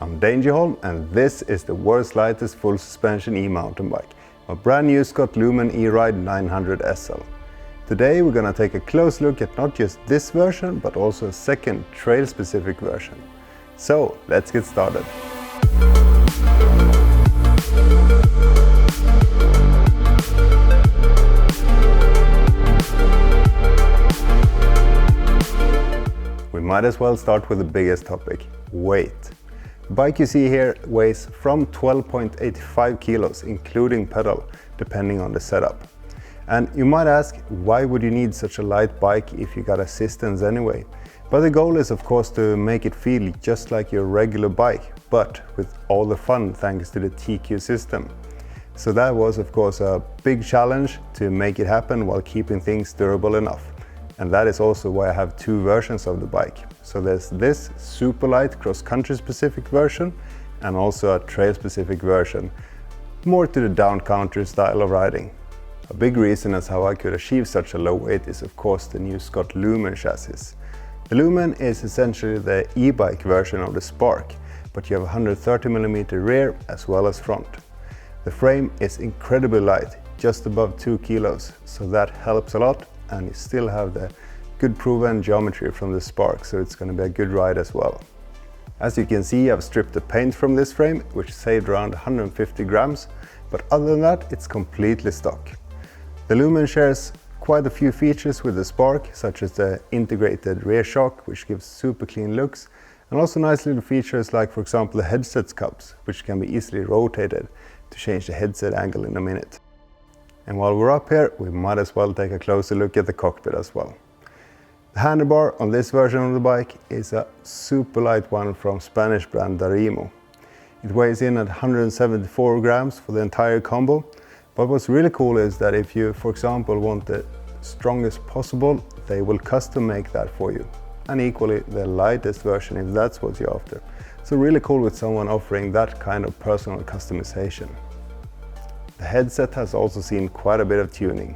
I'm Danger Holm and this is the world's lightest full suspension e-mountain bike, a brand new Scott Lumen E-Ride 900 SL. Today we're gonna take a close look at not just this version but also a second trail specific version. So let's get started. We might as well start with the biggest topic, weight. The bike you see here weighs from 12.85 kilos, including pedal, depending on the setup. And you might ask, why would you need such a light bike if you got assistance anyway? But the goal is of course to make it feel just like your regular bike, but with all the fun thanks to the TQ system. So that was of course a big challenge to make it happen while keeping things durable enough. And that is also why I have two versions of the bike. So there's this super light cross-country specific version and also a trail specific version, more to the down-country style of riding. A big reason as how I could achieve such a low weight is of course the new Scott Lumen chassis. The Lumen is essentially the e-bike version of the Spark, but you have a 130mm rear as well as front. The frame is incredibly light, just above 2 kilos, so that helps a lot, and you still have the good proven geometry from the Spark, so it's going to be a good ride as well. As you can see, I've stripped the paint from this frame, which saved around 150 grams, but other than that it's completely stock. The Lumen shares quite a few features with the Spark, such as the integrated rear shock, which gives super clean looks, and also nice little features like, for example, the headset cups, which can be easily rotated to change the headset angle in a minute. And while we're up here, we might as well take a closer look at the cockpit as well. The handlebar on this version of the bike is a super light one from Spanish brand Darimo. It weighs in at 174 grams for the entire combo, but what's really cool is that if you, for example, want the strongest possible, they will custom make that for you. And equally the lightest version if that's what you're after. So really cool with someone offering that kind of personal customization. The headset has also seen quite a bit of tuning.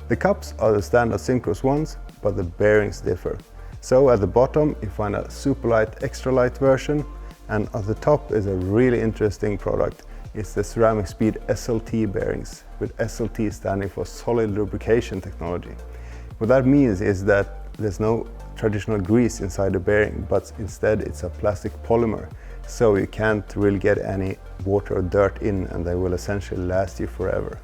The cups are the standard Syncros ones, but the bearings differ. So at the bottom you find a super light, extra light version, and at the top is a really interesting product. It's the Ceramic Speed SLT bearings, with SLT standing for solid lubrication technology. What that means is that there's no traditional grease inside the bearing, but instead it's a plastic polymer, so you can't really get any water or dirt in, and they will essentially last you forever.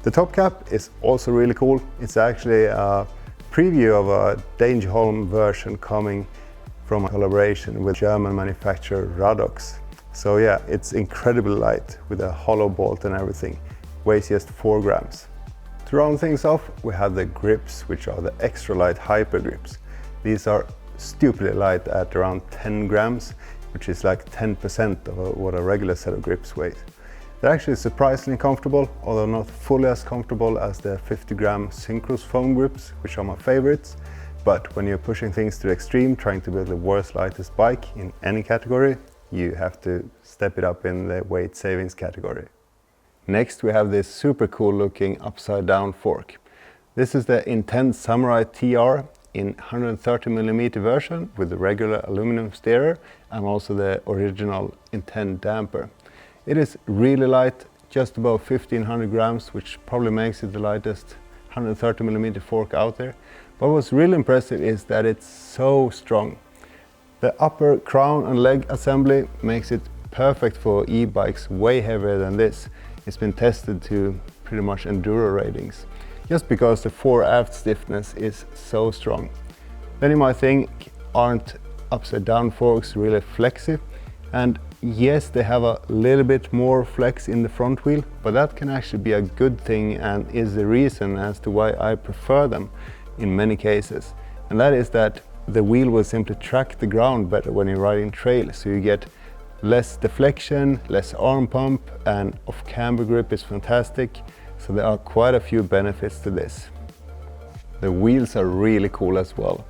The top cap is also really cool. It's actually a preview of a Danger Holm version coming from a collaboration with German manufacturer Radox. So yeah, it's incredibly light with a hollow bolt and everything. Weighs just 4 grams. To round things off, we have the grips, which are the extra light hyper grips. These are stupidly light at around 10 grams, which is like 10% of what a regular set of grips weighs. They're actually surprisingly comfortable, although not fully as comfortable as the 50-gram Syncros foam grips, which are my favorites. But when you're pushing things to the extreme, trying to build the world's lightest bike in any category, you have to step it up in the weight savings category. Next we have this super cool looking upside down fork. This is the Intent Samurai TR in 130mm version with the regular aluminum steerer and also the original Intent damper. It is really light, just above 1500 grams, which probably makes it the lightest 130mm fork out there. But what's really impressive is that it's so strong. The upper crown and leg assembly makes it perfect for e-bikes way heavier than this. It's been tested to pretty much enduro ratings, just because the fore aft stiffness is so strong. Then you might think, aren't upside down forks really flexy? And yes, they have a little bit more flex in the front wheel, but that can actually be a good thing and is the reason as to why I prefer them in many cases. And that is that the wheel will simply track the ground better when you're riding trail, so you get less deflection, less arm pump, and off camber grip is fantastic. So there are quite a few benefits to this. The wheels are really cool as well.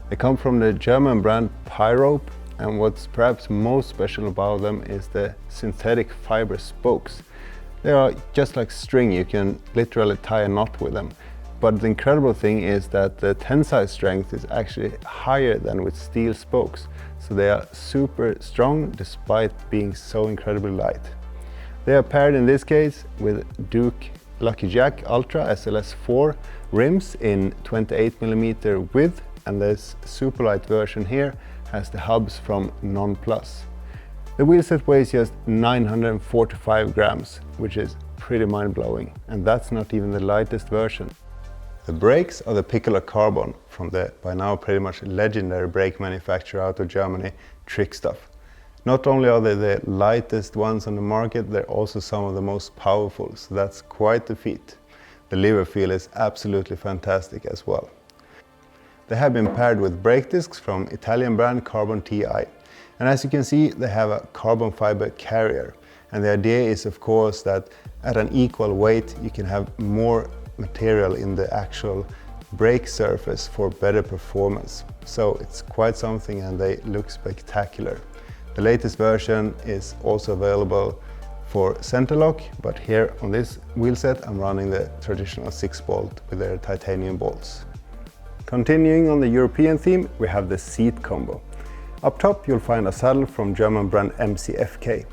They come from the German brand Pyrope, and what's perhaps most special about them is the synthetic fiber spokes. They are just like string, you can literally tie a knot with them. But the incredible thing is that the tensile strength is actually higher than with steel spokes. So they are super strong despite being so incredibly light. They are paired in this case with Duke Lucky Jack Ultra SLS4 rims in 28mm width, and this super light version here has the hubs from Non Plus. The wheelset weighs just 945 grams, which is pretty mind-blowing, and that's not even the lightest version. The brakes are the Piccolo Carbon from the by now pretty much legendary brake manufacturer out of Germany, Trickstuff. Not only are they the lightest ones on the market, they're also some of the most powerful, so that's quite a feat. The lever feel is absolutely fantastic as well. They have been paired with brake discs from Italian brand Carbon TI. And as you can see, they have a carbon fiber carrier. And the idea is, of course, that at an equal weight, you can have more material in the actual brake surface for better performance. So it's quite something, and they look spectacular. The latest version is also available for center lock, but here on this wheelset I'm running the traditional 6-bolt with their titanium bolts. Continuing on the European theme, we have the seat combo. Up top you'll find a saddle from German brand MCFK.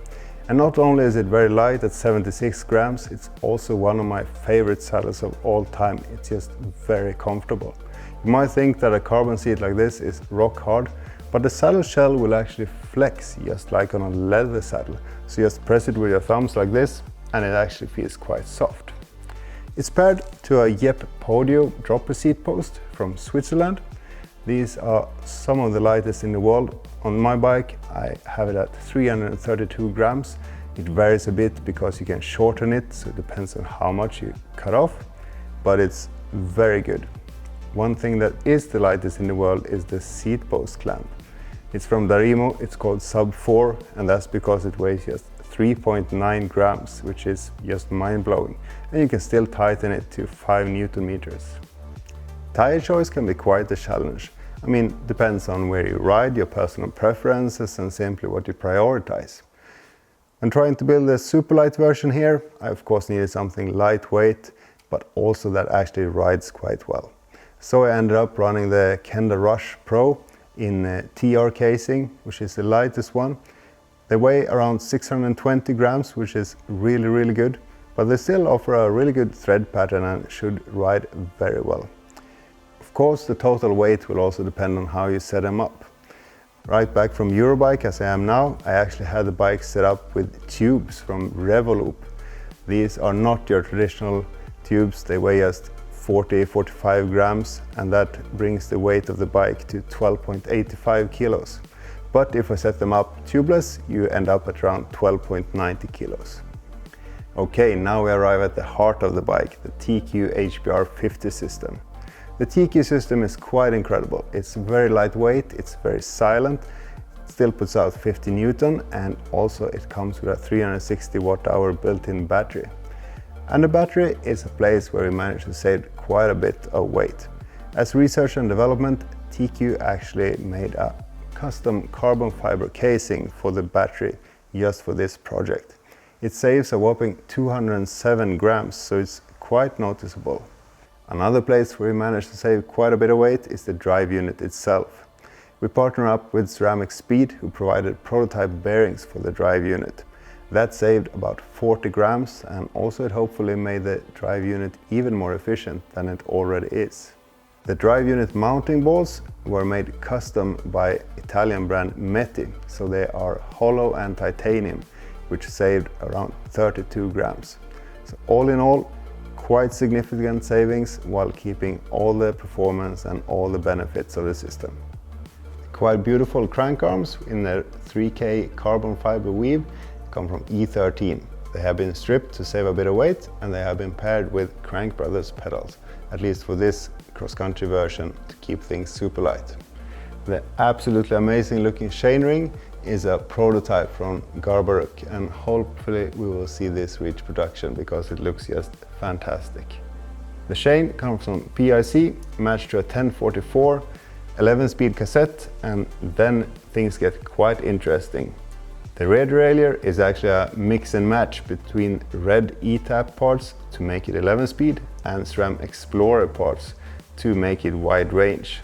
And not only is it very light at 76 grams, it's also one of my favorite saddles of all time. It's just very comfortable. You might think that a carbon seat like this is rock hard, but the saddle shell will actually flex just like on a leather saddle. So just press it with your thumbs like this and it actually feels quite soft. It's paired to a Jepp Podio dropper seat post from Switzerland. These are some of the lightest in the world. On my bike I have it at 332 grams. It varies a bit because you can shorten it, so it depends on how much you cut off, but it's very good. One thing that is the lightest in the world is the seat post clamp. It's from Darimo, it's called Sub 4, and that's because it weighs just 3.9 grams, which is just mind-blowing. And you can still tighten it to 5 Newton meters. Tire choice can be quite a challenge. I mean, depends on where you ride, your personal preferences, and simply what you prioritize. When trying to build a super light version here, I of course needed something lightweight, but also that actually rides quite well. So I ended up running the Kenda Rush Pro in TR casing, which is the lightest one. They weigh around 620 grams, which is really good, but they still offer a really good thread pattern and should ride very well. Of course, the total weight will also depend on how you set them up. Right back from Eurobike as I am now, I actually had the bike set up with tubes from Revolup. These are not your traditional tubes, they weigh just 40-45 grams, and that brings the weight of the bike to 12.85 kilos. But if I set them up tubeless, you end up at around 12.90 kilos. Okay, now we arrive at the heart of the bike, the TQ HBR 50 system. The TQ system is quite incredible. It's very lightweight, it's very silent, it still puts out 50 Newton, and also it comes with a 360 watt-hour built-in battery. And the battery is a place where we managed to save quite a bit of weight. As research and development, TQ actually made a custom carbon fiber casing for the battery just for this project. It saves a whopping 207 grams, so it's quite noticeable. Another place where we managed to save quite a bit of weight is the drive unit itself. We partnered up with Ceramic Speed, who provided prototype bearings for the drive unit. That saved about 40 grams, and also it hopefully made the drive unit even more efficient than it already is. The drive unit mounting balls were made custom by Italian brand Meti, so they are hollow and titanium, which saved around 32 grams. So all in all, quite significant savings while keeping all the performance and all the benefits of the system. Quite beautiful crank arms in their 3K carbon fiber weave come from E13. They have been stripped to save a bit of weight, and they have been paired with Crank Brothers pedals, at least for this cross-country version, to keep things super light. The absolutely amazing looking chainring is a prototype from Garbaruk, and hopefully we will see this reach production because it looks just fantastic. The chain comes from PIC, matched to a 1044 11-speed cassette, and then things get quite interesting. The rear derailleur is actually a mix and match between red E-TAP parts to make it 11 speed and SRAM Explorer parts to make it wide range.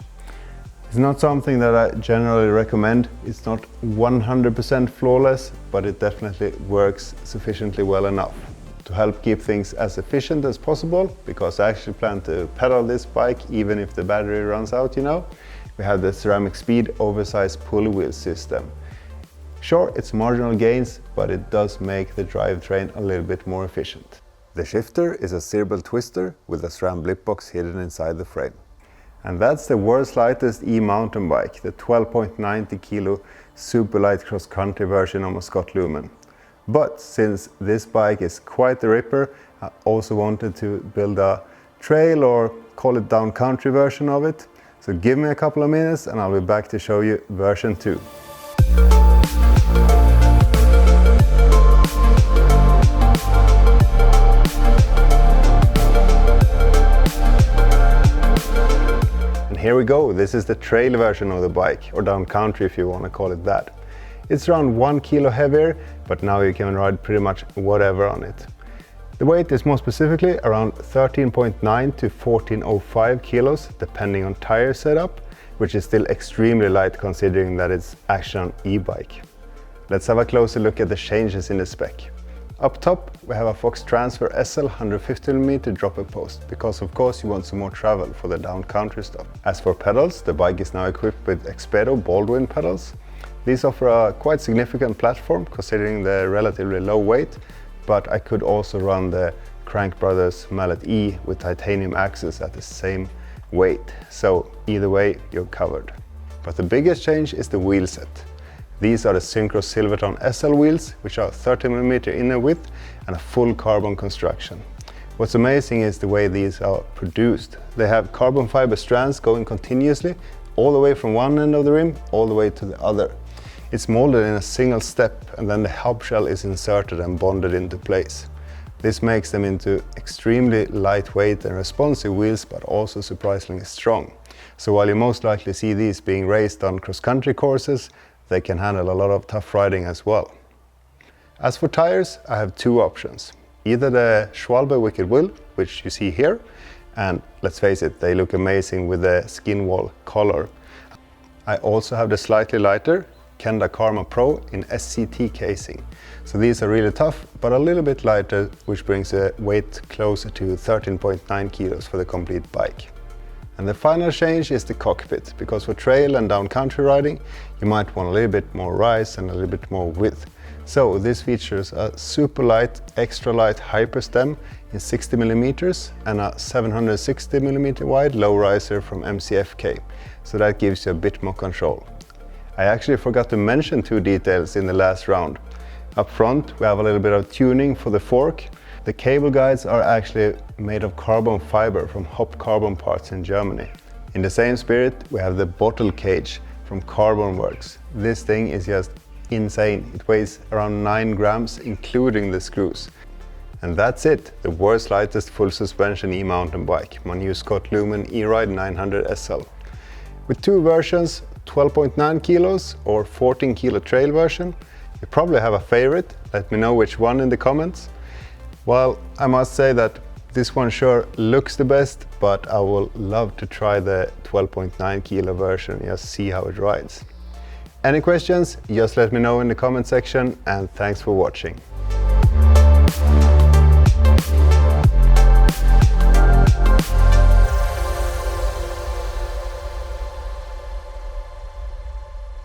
It's not something that I generally recommend. It's not 100% flawless, but it definitely works sufficiently well enough to help keep things as efficient as possible, because I actually plan to pedal this bike even if the battery runs out, you know. We have the Ceramic Speed oversized pulley wheel system. Sure, it's marginal gains, but it does make the drivetrain a little bit more efficient. The shifter is a Cerebel twister with a SRAM blip box hidden inside the frame. And that's the world's lightest e-mountain bike, the 12.90 kilo super light cross-country version of Scott Lumen. But since this bike is quite the ripper, I also wanted to build a trail, or call it down country version of it. So give me a couple of minutes and I'll be back to show you version 2. Here we go, this is the trail version of the bike, or down country if you want to call it that. It's around 1 kilo heavier, but now you can ride pretty much whatever on it. The weight is more specifically around 13.9 to 14.05 kilos, depending on tire setup, which is still extremely light considering that it's actually an e-bike. Let's have a closer look at the changes in the spec. Up top, we have a Fox Transfer SL 150mm dropper post, because of course you want some more travel for the down country stuff. As for pedals, the bike is now equipped with Expedo Baldwin pedals. These offer a quite significant platform considering the relatively low weight, but I could also run the Crank Brothers Mallet E with titanium axles at the same weight. So either way, you're covered. But the biggest change is the wheel set. These are the Syncro Silvertone SL wheels, which are 30mm inner width and a full carbon construction. What's amazing is the way these are produced. They have carbon fiber strands going continuously all the way from one end of the rim all the way to the other. It's molded in a single step, and then the hub shell is inserted and bonded into place. This makes them into extremely lightweight and responsive wheels, but also surprisingly strong. So while you most likely see these being raced on cross-country courses, they can handle a lot of tough riding as well. As for tires, I have two options. Either the Schwalbe Wicked Will, which you see here, and let's face it, they look amazing with the skin wall color. I also have the slightly lighter Kenda Karma Pro in SCT casing. So these are really tough, but a little bit lighter, which brings the weight closer to 13.9 kilos for the complete bike. And the final change is the cockpit, because for trail and down country riding, you might want a little bit more rise and a little bit more width. So this features a super light, extra light hyper stem in 60mm and a 760mm wide low riser from MCFK. So that gives you a bit more control. I actually forgot to mention two details in the last round. Up front, we have a little bit of tuning for the fork. The cable guides are actually made of carbon fiber from Hop Carbon Parts in Germany. In the same spirit, we have the bottle cage from Carbon Works. This thing is just insane. It weighs around 9 grams, including the screws. And that's it, the world's lightest full suspension e-mountain bike, my new Scott Lumen E-Ride 900 SL. With two versions, 12.9 kilos or 14 kilo trail version. You probably have a favorite. Let me know which one in the comments. Well, I must say that this one sure looks the best, but I will love to try the 12.9 kilo version, just see how it rides. Any questions? Just let me know in the comment section, and thanks for watching.